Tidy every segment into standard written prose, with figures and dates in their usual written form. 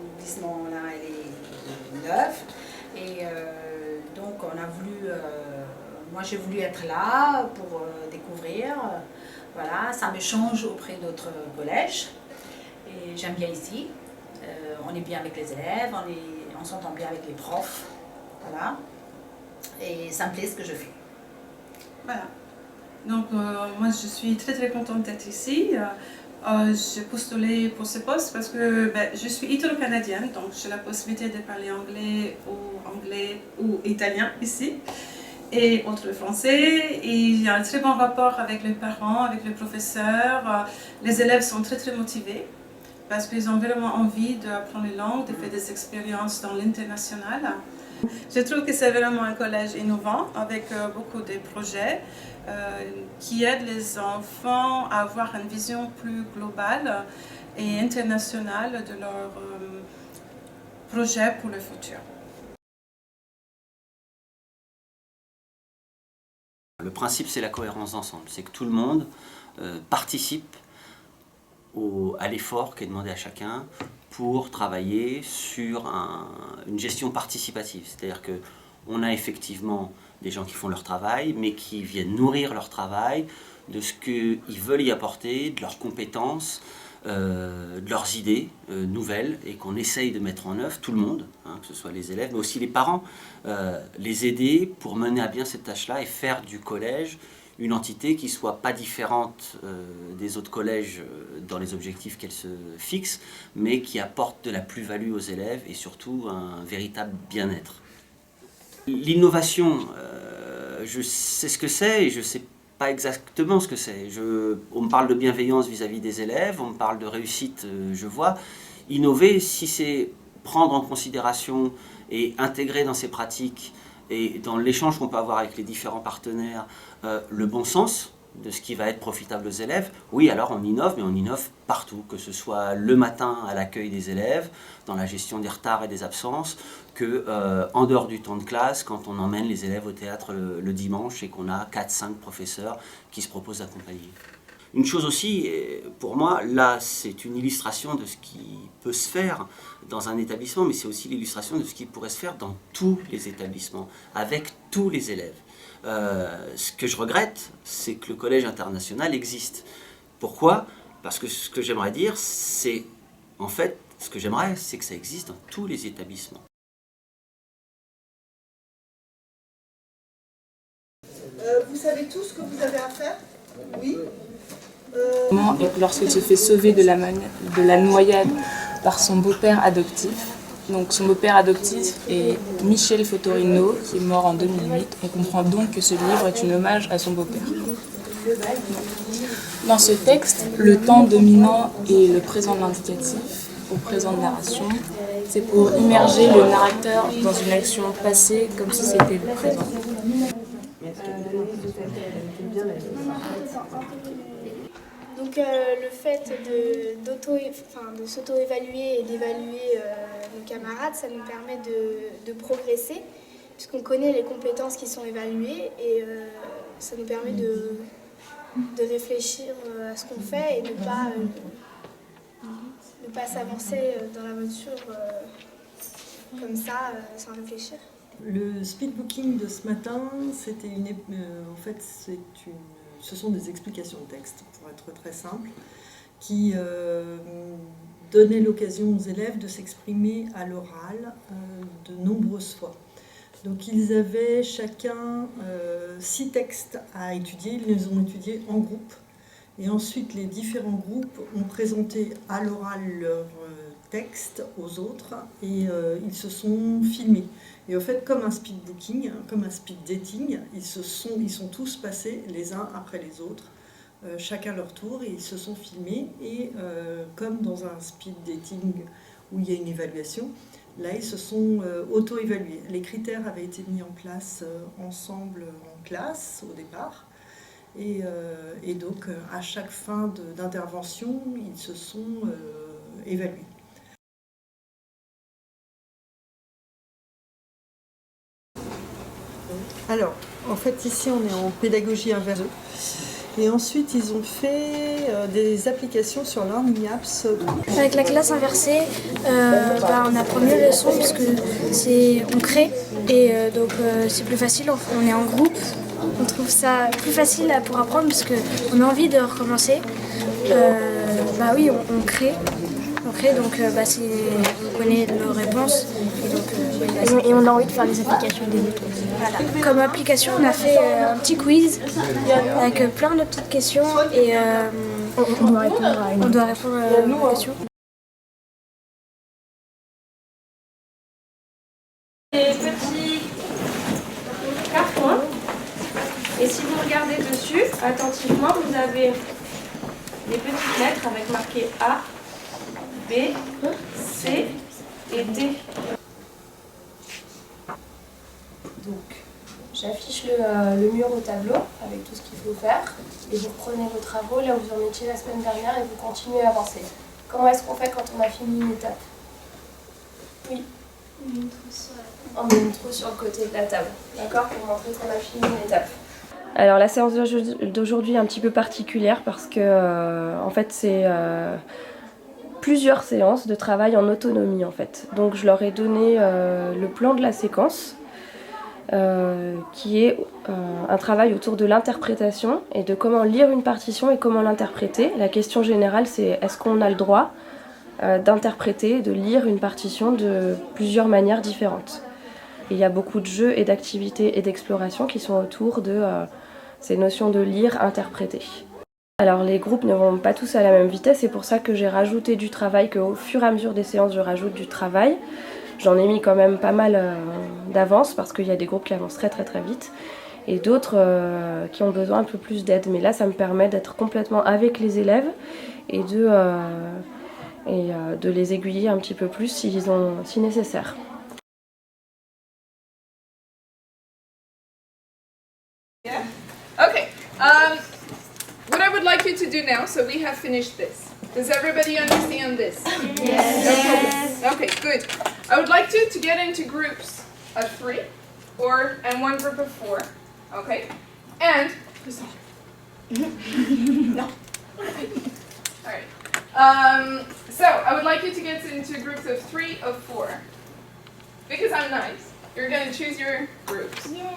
l'établissement-là, elle est neuve. Et donc, on a voulu, moi j'ai voulu être là pour découvrir. Voilà, ça me change auprès d'autres collèges. Et j'aime bien ici. On est bien avec les élèves, on s'entend bien avec les profs. Voilà. Et ça me plaît ce que je fais. Voilà. Donc, moi, je suis très très contente d'être ici. J'ai postulé pour ce poste parce que je suis italo-canadienne, donc j'ai la possibilité de parler anglais ou italien ici, et autre français. Et il y a un très bon rapport avec les parents, avec les professeurs. Les élèves sont très très motivés parce qu'ils ont vraiment envie d'apprendre les langues, de faire des expériences dans l'international. Je trouve que c'est vraiment un collège innovant avec beaucoup de projets qui aident les enfants à avoir une vision plus globale et internationale de leurs projets pour le futur. Le principe, c'est la cohérence d'ensemble, c'est que tout le monde participe à l'effort qui est demandé à chacun pour travailler sur une gestion participative. C'est-à-dire qu'on a effectivement des gens qui font leur travail, mais qui viennent nourrir leur travail de ce qu'ils veulent y apporter, de leurs compétences, de leurs idées nouvelles, et qu'on essaye de mettre en œuvre, tout le monde, que ce soit les élèves, mais aussi les parents, les aider pour mener à bien cette tâche-là et faire du collège une entité qui ne soit pas différente des autres collèges dans les objectifs qu'elle se fixe, mais qui apporte de la plus-value aux élèves et surtout un véritable bien-être. L'innovation, je sais ce que c'est et je ne sais pas exactement ce que c'est. On me parle de bienveillance vis-à-vis des élèves, on me parle de réussite, je vois. Innover, si c'est prendre en considération et intégrer dans ses pratiques et dans l'échange qu'on peut avoir avec les différents partenaires, le bon sens de ce qui va être profitable aux élèves, oui, alors on innove, mais on innove partout, que ce soit le matin à l'accueil des élèves, dans la gestion des retards et des absences, que en dehors du temps de classe, quand on emmène les élèves au théâtre le dimanche et qu'on a 4-5 professeurs qui se proposent d'accompagner. Une chose aussi, pour moi, là, c'est une illustration de ce qui peut se faire dans un établissement, mais c'est aussi l'illustration de ce qui pourrait se faire dans tous les établissements, avec tous les élèves. Ce que je regrette, c'est que le collège international existe. Pourquoi ? Parce que ce que j'aimerais dire, c'est, en fait, ce que j'aimerais, c'est que ça existe dans tous les établissements. Vous savez tout ce que vous avez à faire ? Oui. Lorsqu'elle se fait sauver de la noyade par son beau-père adoptif. Donc son beau-père adoptif est Michel Fotorino, qui est mort en 2008. On comprend donc que ce livre est un hommage à son beau-père. Dans ce texte, le temps dominant est le présent de l'indicatif au présent de narration. C'est pour immerger le narrateur dans une action passée comme si c'était le présent. Donc le fait de s'auto-évaluer et d'évaluer nos camarades, ça nous permet de progresser, puisqu'on connaît les compétences qui sont évaluées et ça nous permet de réfléchir à ce qu'on fait et de ne pas s'avancer dans l'aventure comme ça, sans réfléchir. Le speedbooking de ce matin, c'était ce sont des explications de texte, pour être très simple, qui donnaient l'occasion aux élèves de s'exprimer à l'oral de nombreuses fois. Donc ils avaient chacun 6 textes à étudier, ils les ont étudiés en groupe. Et ensuite, les différents groupes ont présenté à l'oral leurs textes aux autres et ils se sont filmés. Et en fait, comme un speedbooking, comme un speed dating, ils sont tous passés les uns après les autres, chacun leur tour, et ils se sont filmés. Et comme dans un speed dating où il y a une évaluation, là, ils se sont auto-évalués. Les critères avaient été mis en place ensemble en classe au départ. Et donc, à chaque fin d'intervention, ils se sont évalués. Alors, en fait, ici, on est en pédagogie inversée. Et ensuite, ils ont fait des applications sur Learning Apps. Avec la classe inversée, on apprend mieux les leçons parce que on crée et donc c'est plus facile, on est en groupe. On trouve ça plus facile pour apprendre parce qu'on a envie de recommencer. Oui, on crée. Donc on connaît nos réponses et on a envie de faire les applications des autres. Voilà. Comme application, on a fait un petit quiz avec plein de petites questions et on doit répondre à une question. Des petits cartons et si vous regardez dessus attentivement, vous avez des petites lettres avec marqué A, B, C et D. Donc, j'affiche le mur au tableau avec tout ce qu'il faut faire et vous reprenez vos travaux là où vous en étiez la semaine dernière et vous continuez à avancer. Comment est-ce qu'on fait quand on a fini une étape? Oui. On met une trousse sur le côté de la table, d'accord, pour montrer qu'on a fini une étape. Alors la séance d'aujourd'hui est un petit peu particulière parce que en fait c'est plusieurs séances de travail en autonomie en fait. Donc je leur ai donné le plan de la séquence qui est un travail autour de l'interprétation et de comment lire une partition et comment l'interpréter. La question générale c'est est-ce qu'on a le droit d'interpréter, de lire une partition de plusieurs manières différentes. Et il y a beaucoup de jeux et d'activités et d'exploration qui sont autour de ces notions de lire, interpréter. Alors les groupes ne vont pas tous à la même vitesse, c'est pour ça que j'ai rajouté du travail, qu'au fur et à mesure des séances je rajoute du travail. J'en ai mis quand même pas mal d'avance parce qu'il y a des groupes qui avancent très vite et d'autres qui ont besoin un peu plus d'aide. Mais là ça me permet d'être complètement avec les élèves et de les aiguiller un petit peu plus si nécessaire. Okay, what I would like you to do now, so we have finished this. Does everybody understand this? Yes. Okay, good. I would like you to get into groups of 3 and one group of 4, okay? And, no. Alright. So, I would like you to get into groups of 3 or 4. Because I'm nice, you're going to choose your groups. Yay.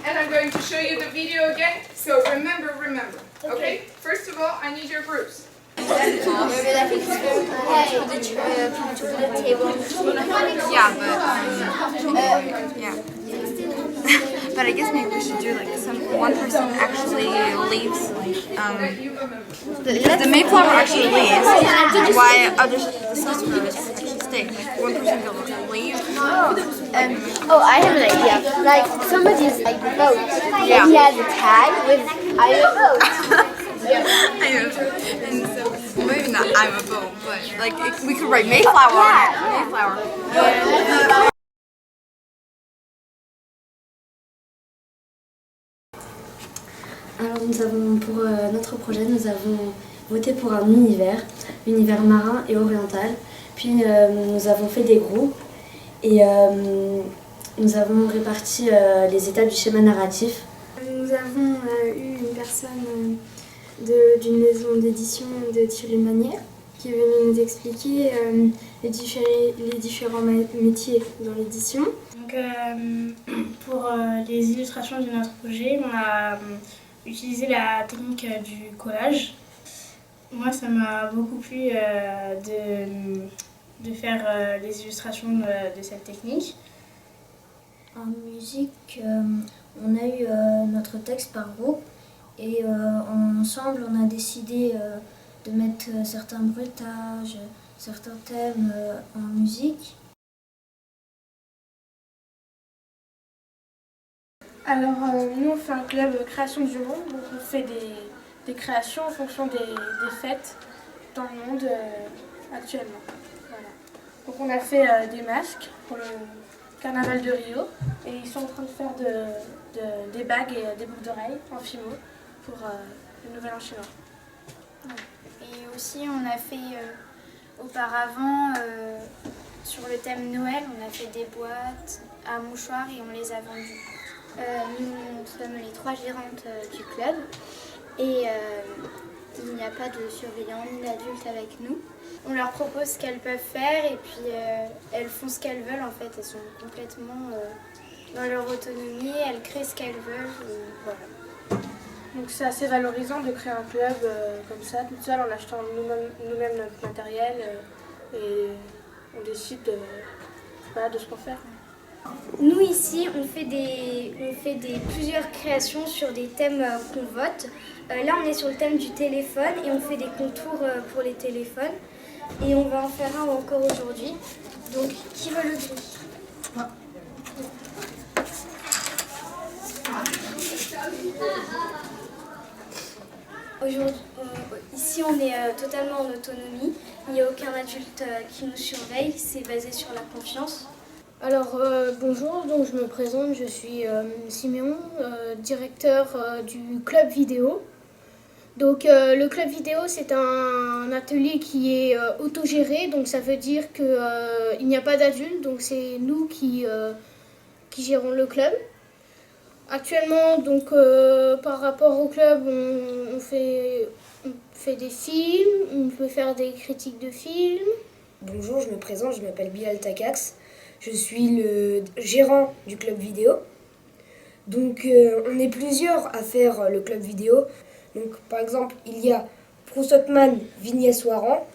And I'm going to show you the video again, so remember. Okay? First of all, I need your groups. But I guess maybe we should do like one person actually leaves. The Mayflower actually leaves. Why others actually stay? Like one person will leave. I have an idea. Like somebody's like vote. Yeah. He has a tag with I vote. I know. And so maybe not I'm a vote, but like we could write Mayflower on it. Mayflower. Yeah. Alors pour notre projet, nous avons voté pour un univers marin et oriental. Puis nous avons fait des groupes et nous avons réparti les étapes du schéma narratif. Nous avons eu une personne d'une maison d'édition de Thierry Manière qui est venue nous expliquer les différents métiers dans l'édition. Donc, pour les illustrations de notre projet, on a utilisé la technique du collage. Moi, ça m'a beaucoup plu de faire les illustrations de cette technique. En musique, on a eu notre texte par groupe et ensemble on a décidé de mettre certains bruitages, certains thèmes en musique. Alors nous on fait un club création du monde, donc on fait des créations en fonction des fêtes dans le monde actuellement. Voilà. Donc on a fait des masques pour le carnaval de Rio et ils sont en train de faire des bagues et des boucles d'oreilles en fimo pour le nouvel an chinois. Voilà. Et aussi on a fait auparavant sur le thème Noël, on a fait des boîtes à mouchoirs et on les a vendues. Nous sommes les 3 gérantes du club et il n'y a pas de surveillant ni d'adulte avec nous. On leur propose ce qu'elles peuvent faire et puis elles font ce qu'elles veulent en fait. Elles sont complètement dans leur autonomie, elles créent ce qu'elles veulent et voilà. Donc c'est assez valorisant de créer un club comme ça, toute seule, en achetant nous-mêmes notre matériel et on décide de ce qu'on fait. Nous ici, on fait plusieurs créations sur des thèmes qu'on vote. Là, on est sur le thème du téléphone et on fait des contours pour les téléphones. Et on va en faire un encore aujourd'hui. Donc, qui veut le gris? Ici, on est totalement en autonomie. Il n'y a aucun adulte qui nous surveille. C'est basé sur la confiance. Alors bonjour, donc je me présente, je suis Siméon, directeur du club vidéo. Donc le club vidéo, c'est un atelier qui est autogéré, donc ça veut dire qu'il n'y a pas d'adultes, donc c'est nous qui gérons le club. Actuellement, donc par rapport au club, on fait des films, on peut faire des critiques de films. Bonjour, je me présente, je m'appelle Bilal Takax. Je suis le gérant du club vidéo. Donc on est plusieurs à faire le club vidéo. Donc par exemple, il y a Proustotman Vignès-Waran,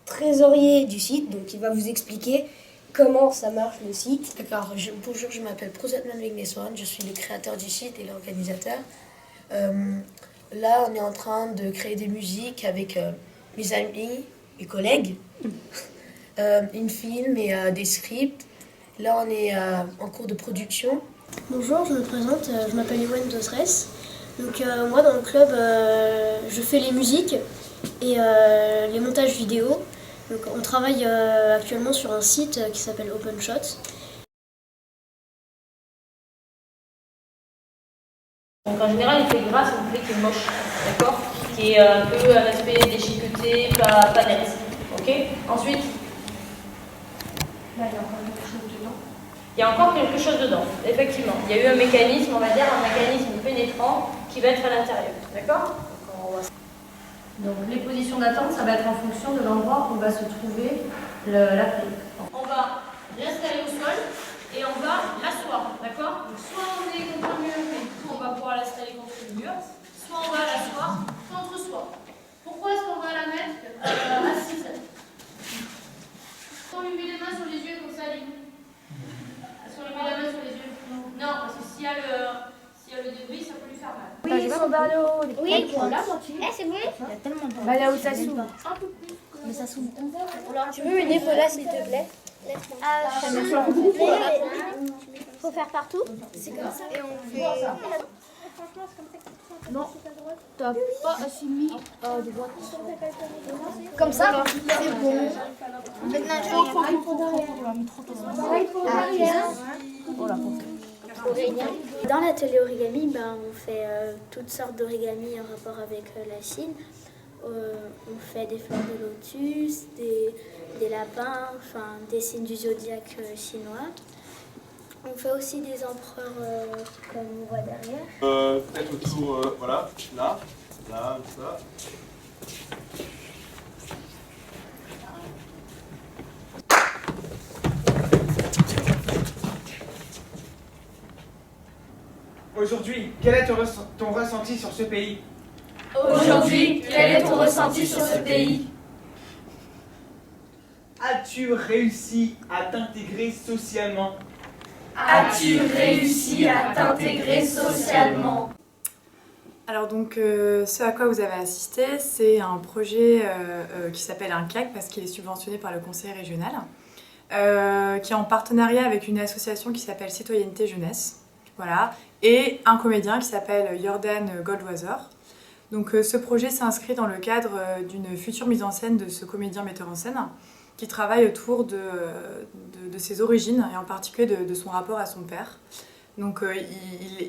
trésorier du site, donc il va vous expliquer comment ça marche le site. D'accord, bonjour, je m'appelle Proustotman Vignès-Waran, je suis le créateur du site et l'organisateur. Là, on est en train de créer des musiques avec mes amis, mes collègues, une film et des scripts. Là, on est en cours de production. Bonjour, je me présente, je m'appelle Ewan Dosres. Donc moi, dans le club, je fais les musiques et les montages vidéo. Donc on travaille actuellement sur un site qui s'appelle OpenShot. Donc en général, il fait gras, c'est un poulet qui est moche, d'accord? Qui est un peu un aspect déchiqueté, pas net. Ok? Ensuite, il y a encore quelque chose dedans, effectivement. Il y a eu un mécanisme, on va dire, un mécanisme pénétrant qui va être à l'intérieur, d'accord? Donc les positions d'attente, ça va être en fonction de l'endroit où va se trouver la prise. On va l'installer au sol et on va l'asseoir, d'accord? Donc soit on est contre le mur, mais du coup on va pouvoir l'installer contre le mur, soit on va l'asseoir contre soi. Pourquoi est-ce qu'on va la mettre assise? On lui met les mains sur les yeux comme ça, est-ce qu'on lui met la main sur les yeux? Non, parce que s'il y a le débris, ça peut lui faire mal. Oui, son barreau. Oui, c'est bon. Il y a tellement de Là où ça s'ouvre. Un peu plus. Mais ça s'ouvre. Tu peux m'aider, Paula, s'il te plaît? Faut faire partout. C'est comme ça. Et on fait. Franchement, c'est comme ça que tu Non, t'as pas assez mis des boîtes. Comme ça, c'est bon. Maintenant, Dans l'atelier origami, on fait toutes sortes d'origami en rapport avec la Chine. On fait des fleurs de lotus, des lapins, enfin des signes du zodiaque chinois. On fait aussi des empereurs comme on voit derrière. Peut-être autour, voilà, là, ça. Aujourd'hui, quel est ton ressenti sur ce pays? Aujourd'hui, quel est ton ressenti sur ce pays? As-tu réussi à t'intégrer socialement? As-tu réussi à t'intégrer socialement? Alors donc, ce à quoi vous avez assisté, c'est un projet qui s'appelle un CAC parce qu'il est subventionné par le conseil régional, qui est en partenariat avec une association qui s'appelle Citoyenneté Jeunesse, voilà, et un comédien qui s'appelle Jordan Goldwasser. Donc ce projet s'inscrit dans le cadre d'une future mise en scène de ce comédien metteur en scène qui travaille autour de ses origines et en particulier de son rapport à son père. Donc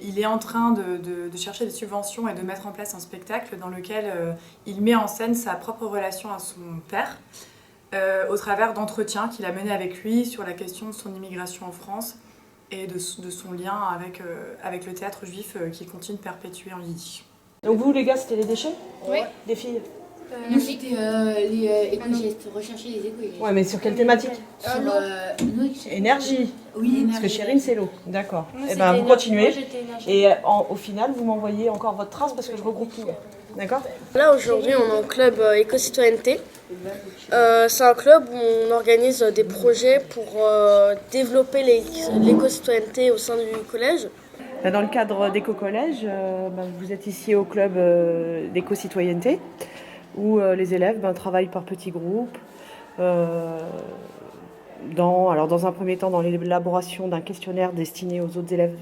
il est en train de chercher des subventions et de mettre en place un spectacle dans lequel il met en scène sa propre relation à son père au travers d'entretiens qu'il a menés avec lui sur la question de son immigration en France et de son lien avec le théâtre juif qu'il continue de perpétuer en yiddish. Donc vous les gars, c'était les déchets? Oui. Des filles? Nous, c'était les écologistes, rechercher les écologistes. Ouais, mais sur quelle thématique? Sur énergie. Oui, parce que Chérine, c'est l'eau. D'accord. Moi, Et ben vous c'était continuez. énergie. Moi, j'étais énergie. Et au final, vous m'envoyez encore votre trace parce que je regroupe tout. D'accord? Là, aujourd'hui, on est en club éco-citoyenneté. C'est un club où on organise des projets pour développer l'éco-citoyenneté au sein du collège. Dans le cadre d'Éco-Collège, vous êtes ici au club d'éco-citoyenneté où les élèves travaillent par petits groupes. Dans un premier temps, dans l'élaboration d'un questionnaire destiné aux autres élèves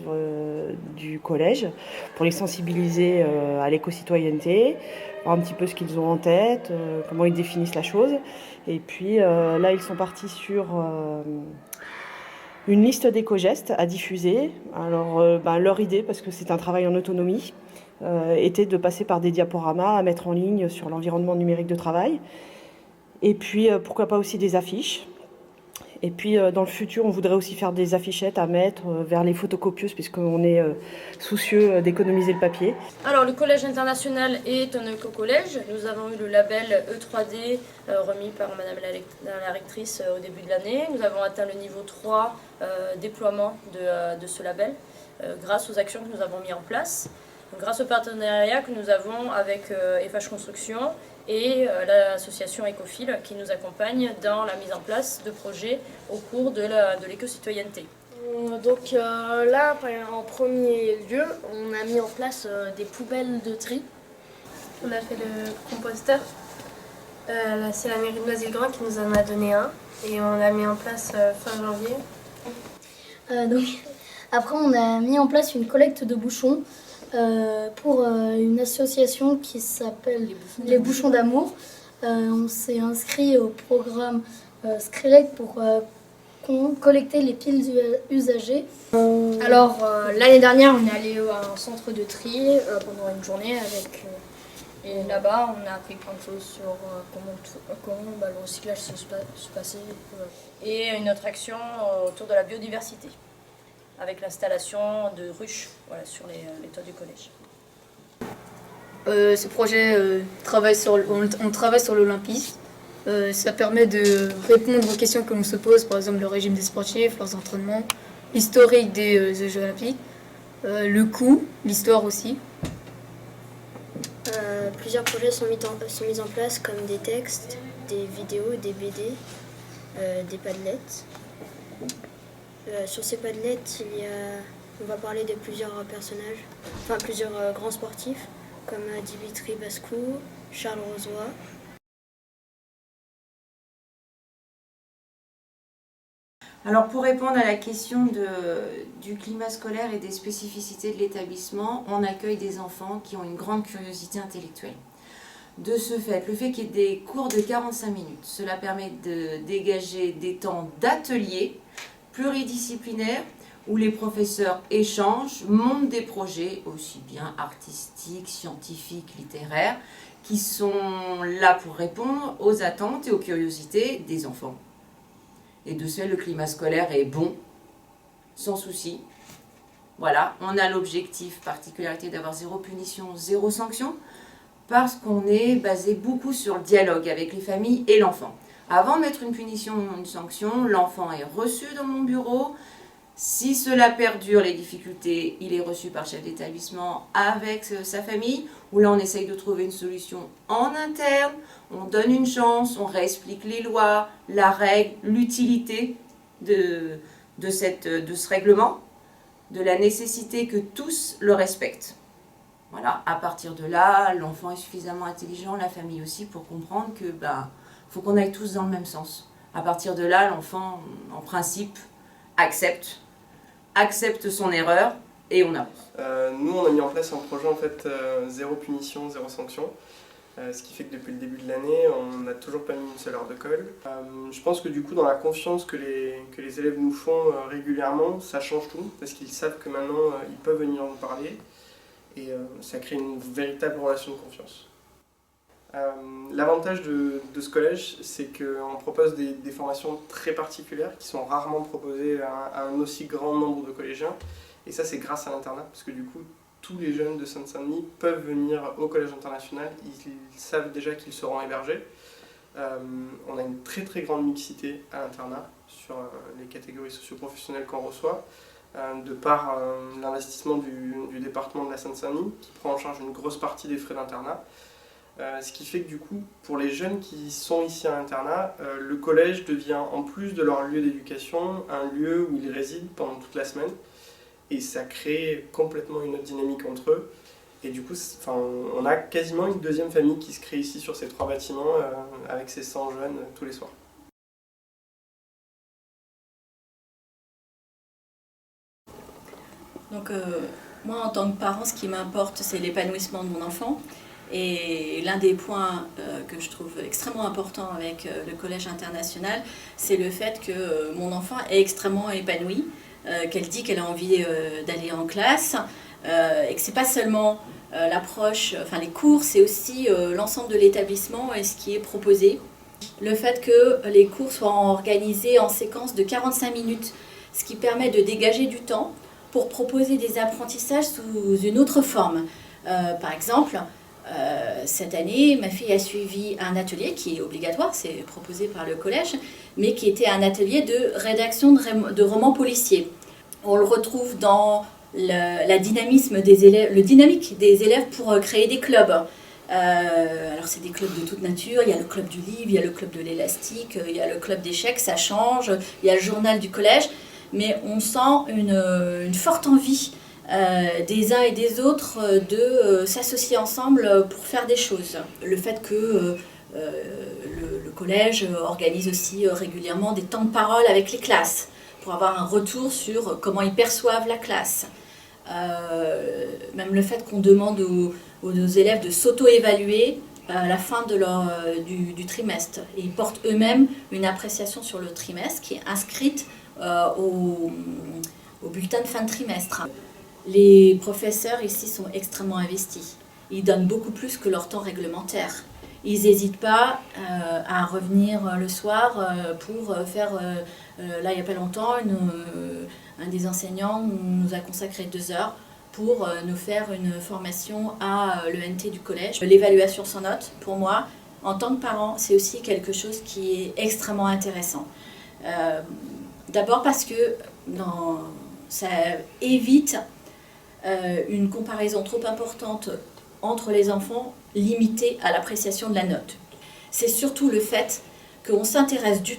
du collège pour les sensibiliser à l'éco-citoyenneté, voir un petit peu ce qu'ils ont en tête, comment ils définissent la chose. Et puis là, ils sont partis sur une liste d'éco-gestes à diffuser. Alors, leur idée, parce que c'est un travail en autonomie, était de passer par des diaporamas à mettre en ligne sur l'environnement numérique de travail. Et puis, pourquoi pas aussi des affiches. Et puis, dans le futur, on voudrait aussi faire des affichettes à mettre vers les photocopieuses, puisqu'on est soucieux d'économiser le papier. Alors, le Collège international est un éco-collège. Nous avons eu le label E3D remis par Madame la rectrice au début de l'année. Nous avons atteint le niveau 3 déploiement de ce label grâce aux actions que nous avons mises en place. Donc, grâce au partenariat que nous avons avec FH Construction et l'association Ecofil qui nous accompagne dans la mise en place de projets au cours de l'éco-citoyenneté. Donc là, en premier lieu, on a mis en place des poubelles de tri. On a fait le composteur. C'est la mairie de Noisy-le-Grand qui nous en a donné un et on l'a mis en place fin janvier. Après, on a mis en place une collecte de bouchons pour une association qui s'appelle Les Bouchons d'Amour. On s'est inscrit au programme Skrillex pour collecter les piles usagées. Alors, l'année dernière, on est allé à un centre de tri pendant une journée et là-bas, on a appris plein de choses sur comment le recyclage se passait. Et une autre action autour de la biodiversité, avec l'installation de ruches sur les toits du collège. Ce projet, on travaille sur l'olympisme. Ça permet de répondre aux questions que l'on se pose, par exemple le régime des sportifs, leurs entraînements, l'historique des Jeux olympiques, le coût, l'histoire aussi. Plusieurs projets sont mis en place comme des textes, des vidéos, des BD, des padlets. Sur ces padlets, on va parler de plusieurs personnages, plusieurs grands sportifs, comme Dimitri Bascou, Charles Rosoy. Alors pour répondre à la question du climat scolaire et des spécificités de l'établissement, on accueille des enfants qui ont une grande curiosité intellectuelle. De ce fait, le fait qu'il y ait des cours de 45 minutes, cela permet de dégager des temps d'atelier pluridisciplinaires où les professeurs échangent, montent des projets aussi bien artistiques, scientifiques, littéraires, qui sont là pour répondre aux attentes et aux curiosités des enfants. Et de ce fait, le climat scolaire est bon, sans souci. Voilà, on a l'objectif, particularité d'avoir 0 punition, 0 sanction, parce qu'on est basé beaucoup sur le dialogue avec les familles et l'enfant. Avant de mettre une punition ou une sanction, l'enfant est reçu dans mon bureau. Si cela perdure, les difficultés, il est reçu par le chef d'établissement avec sa famille, où là on essaye de trouver une solution en interne, on donne une chance, on réexplique les lois, la règle, l'utilité de ce règlement, de la nécessité que tous le respectent. Voilà, à partir de là, l'enfant est suffisamment intelligent, la famille aussi, pour comprendre que faut qu'on aille tous dans le même sens. À partir de là, l'enfant, en principe, accepte son erreur et on avance. Nous, on a mis en place un projet en fait 0 punition, 0 sanction. Ce qui fait que depuis le début de l'année, on n'a toujours pas mis une seule heure de colle. Je pense que du coup, dans la confiance que les élèves nous font régulièrement, ça change tout, parce qu'ils savent que maintenant, ils peuvent venir nous parler, et ça crée une véritable relation de confiance. L'avantage de ce collège, c'est qu'on propose des formations très particulières qui sont rarement proposées à un aussi grand nombre de collégiens. Et ça, c'est grâce à l'internat, parce que du coup, tous les jeunes de Seine-Saint-Denis peuvent venir au collège international. Ils savent déjà qu'ils seront hébergés. On a une très très grande mixité à l'internat sur les catégories socio-professionnelles qu'on reçoit, de par l'investissement du département de la Seine-Saint-Denis, qui prend en charge une grosse partie des frais d'internat. Ce qui fait que du coup, pour les jeunes qui sont ici à l'internat, le collège devient, en plus de leur lieu d'éducation, un lieu où ils résident pendant toute la semaine. Et ça crée complètement une autre dynamique entre eux. Et du coup, on a quasiment une deuxième famille qui se crée ici sur ces 3 bâtiments, avec ces 100 jeunes tous les soirs. Donc moi, en tant que parent, ce qui m'importe, c'est l'épanouissement de mon enfant. Et l'un des points que je trouve extrêmement important avec le collège international, c'est le fait que mon enfant est extrêmement épanoui, qu'elle dit qu'elle a envie d'aller en classe, et que c'est pas seulement l'approche, enfin les cours, c'est aussi l'ensemble de l'établissement et ce qui est proposé. Le fait que les cours soient organisés en séquence de 45 minutes, ce qui permet de dégager du temps pour proposer des apprentissages sous une autre forme. Par exemple, cette année, ma fille a suivi un atelier qui est obligatoire, c'est proposé par le collège, mais qui était un atelier de rédaction de romans policiers. On le retrouve dans le dynamique des élèves pour créer des clubs. Alors c'est des clubs de toute nature, il y a le club du livre, il y a le club de l'élastique, il y a le club d'échecs, ça change, il y a le journal du collège, mais on sent une forte envie des uns et des autres de s'associer ensemble pour faire des choses. Le fait que le collège organise aussi régulièrement des temps de parole avec les classes pour avoir un retour sur comment ils perçoivent la classe. Même le fait qu'on demande aux élèves de s'auto-évaluer à la fin du trimestre. Et ils portent eux-mêmes une appréciation sur le trimestre qui est inscrite au bulletin de fin de trimestre. Les professeurs ici sont extrêmement investis. Ils donnent beaucoup plus que leur temps réglementaire. Ils n'hésitent pas à revenir le soir pour faire... là, il n'y a pas longtemps, un des enseignants nous a consacré 2 heures pour nous faire une formation à l'ENT du collège. L'évaluation sans notes, pour moi, en tant que parent, c'est aussi quelque chose qui est extrêmement intéressant. D'abord parce que ça évite une comparaison trop importante entre les enfants limitée à l'appréciation de la note. C'est surtout le fait qu'on s'intéresse du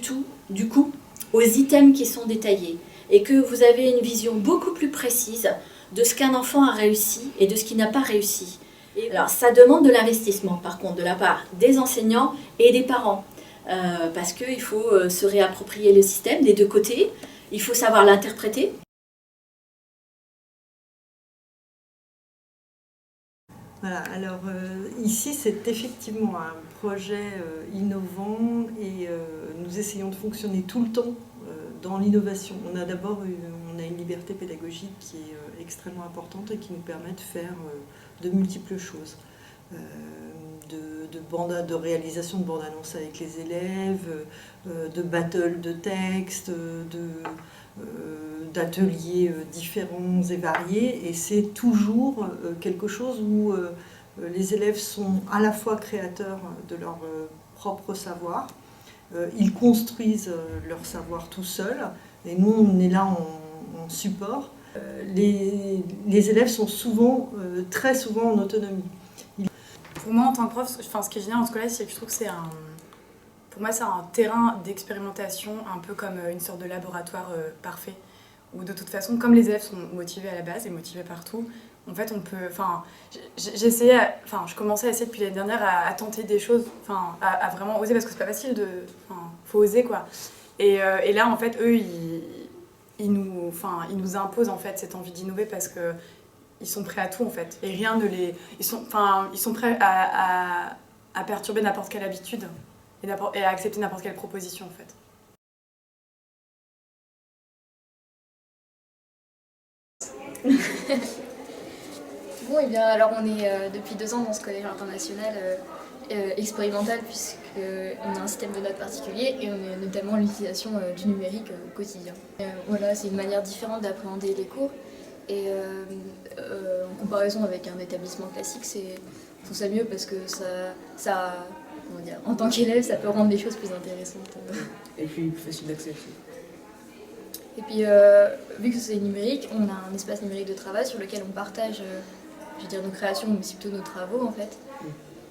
coup aux items qui sont détaillés et que vous avez une vision beaucoup plus précise de ce qu'un enfant a réussi et de ce qu'il n'a pas réussi. Alors ça demande de l'investissement par contre de la part des enseignants et des parents parce qu'il faut se réapproprier le système des 2 côtés, il faut savoir l'interpréter. Voilà, alors ici c'est effectivement un projet innovant et nous essayons de fonctionner tout le temps dans l'innovation. On a d'abord une liberté pédagogique qui est extrêmement importante et qui nous permet de faire de multiples choses. De réalisation de bandes annonces avec les élèves, de battles de textes, d'ateliers différents et variés, et c'est toujours quelque chose où les élèves sont à la fois créateurs de leur propre savoir, ils construisent leur savoir tout seuls, et nous on est là en support. Les élèves sont très souvent en autonomie. Pour moi, en tant que prof, ce qui est génial dans ce collège, c'est que je trouve que pour moi, c'est un terrain d'expérimentation, un peu comme une sorte de laboratoire parfait, où de toute façon, comme les élèves sont motivés à la base et motivés partout, en fait, on peut... je commençais à essayer depuis l'année dernière à tenter des choses, à vraiment oser, parce que c'est pas facile faut oser, quoi. Et là, en fait, eux, ils nous imposent, en fait, cette envie d'innover parce que ils sont prêts à tout en fait, et rien ne les... Ils sont prêts à perturber n'importe quelle habitude et à accepter n'importe quelle proposition en fait. Bon, et bien alors on est depuis 2 ans dans ce collège international expérimental puisqu'on a un système de notes particulier et on a notamment l'utilisation du numérique au quotidien. Voilà, c'est une manière différente d'appréhender les cours et en comparaison avec un établissement classique, je trouve ça mieux parce que comment dire, en tant qu'élève, ça peut rendre les choses plus intéressantes. Et puis plus facile d'accès aussi. Et puis, vu que c'est numérique, on a un espace numérique de travail sur lequel on partage nos créations, mais c'est plutôt nos travaux en fait.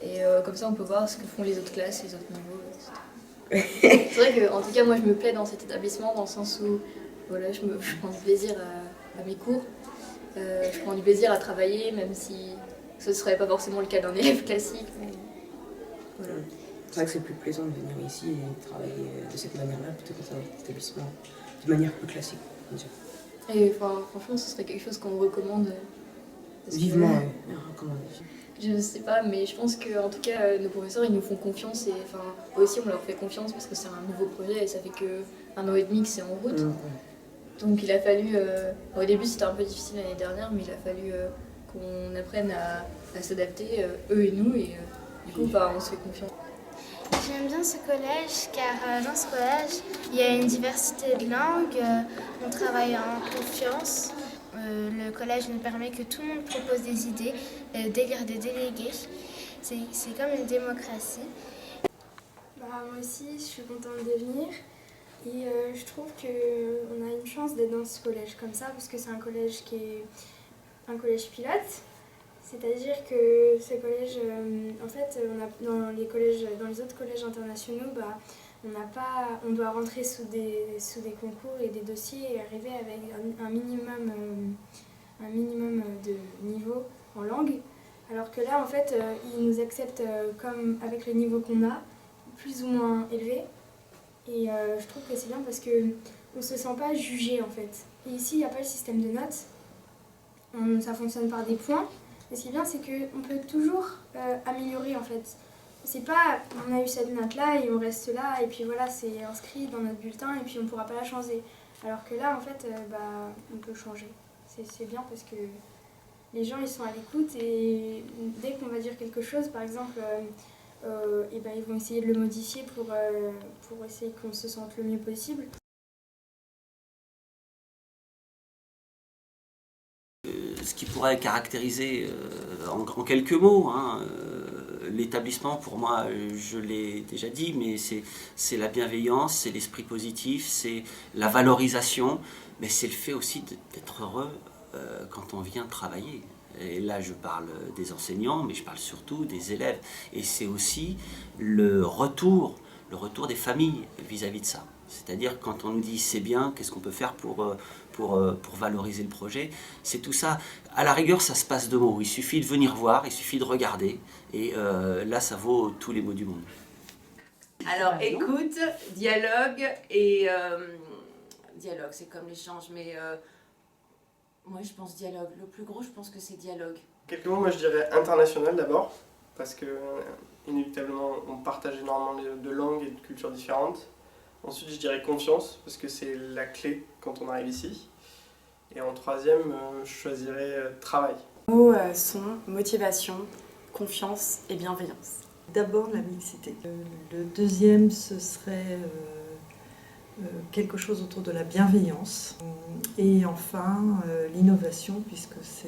Et comme ça, on peut voir ce que font les autres classes, les autres niveaux, etc. C'est vrai qu'en tout cas, moi, je me plais dans cet établissement dans le sens où voilà, je prends du plaisir à mes cours. Je prends du plaisir à travailler, même si ce ne serait pas forcément le cas d'un élève classique. Mais voilà. C'est vrai que c'est plus plaisant de venir ici et travailler de cette manière-là plutôt que dans un établissement de manière plus classique. Et franchement, ce serait quelque chose qu'on recommande. Vivement, recommande. Je sais pas, mais je pense que en tout cas, nos professeurs, ils nous font confiance et aussi on leur fait confiance parce que c'est un nouveau projet et ça fait que 1 an et demi que c'est en route. Donc il a fallu, au début c'était un peu difficile l'année dernière, mais il a fallu qu'on apprenne à s'adapter, eux et nous, et du coup on se fait confiance. J'aime bien ce collège car dans ce collège, il y a une diversité de langues, on travaille en confiance. Le collège nous permet que tout le monde propose des idées, d'élire des délégués. C'est comme une démocratie. Moi aussi, je suis contente de venir et je trouve qu'on a une chance d'être dans ce collège comme ça parce que c'est un collège qui est un collège pilote. C'est-à-dire que ce collège, en fait, dans les autres collèges internationaux, on doit rentrer sous des concours et des dossiers et arriver avec un minimum de niveau en langue. Alors que là, en fait, ils nous acceptent comme avec le niveau qu'on a, plus ou moins élevé. Et je trouve que c'est bien parce qu'on ne se sent pas jugé, en fait. Et ici, il n'y a pas le système de notes. Ça fonctionne par des points. Et ce qui est bien, c'est qu'on peut toujours améliorer, en fait. C'est pas, on a eu cette note-là et on reste là, et puis voilà, c'est inscrit dans notre bulletin, et puis on ne pourra pas la changer. Alors que là, en fait, on peut changer. C'est bien parce que les gens, ils sont à l'écoute, et dès qu'on va dire quelque chose, par exemple, ils vont essayer de le modifier pour essayer qu'on se sente le mieux possible. Ce qui pourrait caractériser en quelques mots, l'établissement, pour moi, je l'ai déjà dit, mais c'est la bienveillance, c'est l'esprit positif, c'est la valorisation, mais c'est le fait aussi d'être heureux quand on vient travailler. Et là, je parle des enseignants, mais je parle surtout des élèves. Et c'est aussi le retour des familles vis-à-vis de ça. C'est-à-dire quand on nous dit c'est bien, qu'est-ce qu'on peut faire pour valoriser le projet, c'est tout ça. À la rigueur, ça se passe de mots. Il suffit de venir voir, il suffit de regarder. Et là, ça vaut tous les mots du monde. Alors, écoute, dialogue et... dialogue, c'est comme l'échange, mais moi, je pense dialogue. Le plus gros, je pense que c'est dialogue. Quelques mots, moi, je dirais international d'abord, parce que inévitablement, on partage énormément de langues et de cultures différentes. Ensuite, je dirais confiance, parce que c'est la clé quand on arrive ici. Et en troisième, je choisirais travail. Les mots sont motivation, confiance et bienveillance. D'abord la mixité. Le deuxième, ce serait quelque chose autour de la bienveillance. Et enfin, l'innovation, puisque c'est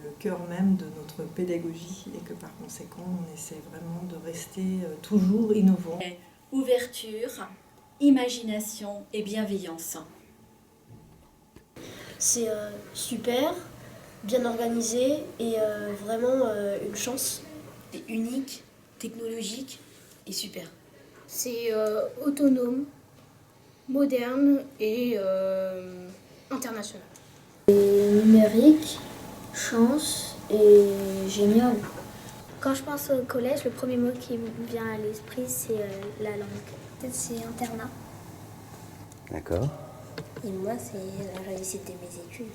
le cœur même de notre pédagogie et que par conséquent, on essaie vraiment de rester toujours innovant. Ouverture, imagination et bienveillance. C'est super, bien organisé et vraiment une chance. C'est unique, technologique et super. C'est autonome, moderne et international. Numérique, chance et génial. Quand je pense au collège, le premier mot qui me vient à l'esprit, c'est la langue. Peut-être c'est internat. D'accord. Et moi, c'est la réussite de mes études.